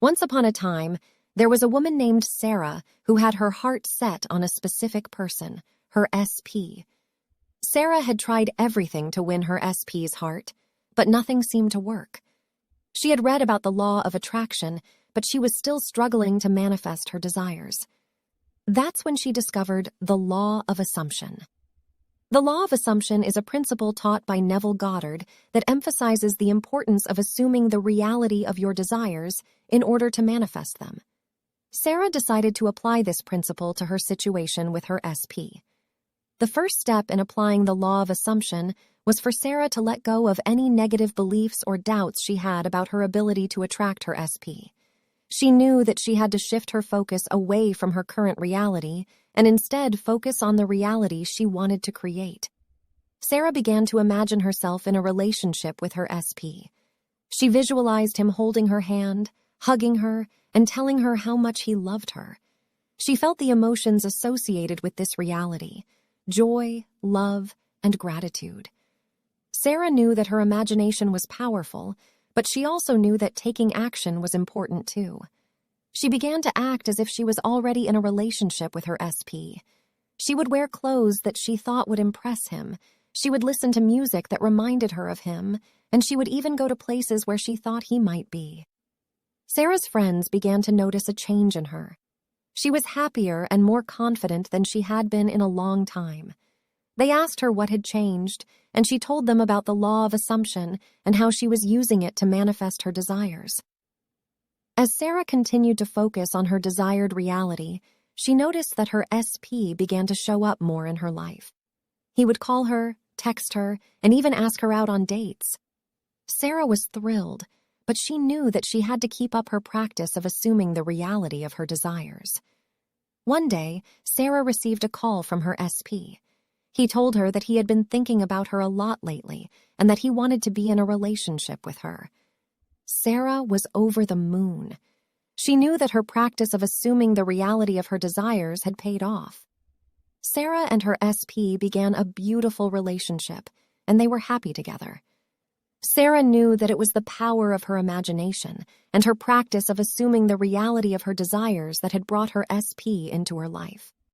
Once upon a time, there was a woman named Sarah who had her heart set on a specific person, her SP. Sarah had tried everything to win her SP's heart, but nothing seemed to work. She had read about the law of attraction, but she was still struggling to manifest her desires. That's when she discovered the law of assumption. The law of assumption is a principle taught by Neville Goddard that emphasizes the importance of assuming the reality of your desires in order to manifest them. Sarah decided to apply this principle to her situation with her SP. The first step in applying the law of assumption was for Sarah to let go of any negative beliefs or doubts she had about her ability to attract her SP. She knew that she had to shift her focus away from her current reality and instead focus on the reality she wanted to create. Sarah began to imagine herself in a relationship with her SP. She visualized him holding her hand, hugging her, and telling her how much he loved her. She felt the emotions associated with this reality: joy, love, and gratitude. Sarah knew that her imagination was powerful, but she also knew that taking action was important too. She began to act as if she was already in a relationship with her SP. She would wear clothes that she thought would impress him. She would listen to music that reminded her of him, and she would even go to places where she thought he might be. Sarah's friends began to notice a change in her. She was happier and more confident than she had been in a long time. They asked her what had changed, and she told them about the law of assumption and how she was using it to manifest her desires. As Sarah continued to focus on her desired reality, she noticed that her SP began to show up more in her life. He would call her, text her, and even ask her out on dates. Sarah was thrilled, but she knew that she had to keep up her practice of assuming the reality of her desires. One day, Sarah received a call from her SP. He told her that he had been thinking about her a lot lately and that he wanted to be in a relationship with her. Sarah was over the moon. She knew that her practice of assuming the reality of her desires had paid off. Sarah and her SP began a beautiful relationship, and they were happy together. Sarah knew that it was the power of her imagination and her practice of assuming the reality of her desires that had brought her SP into her life.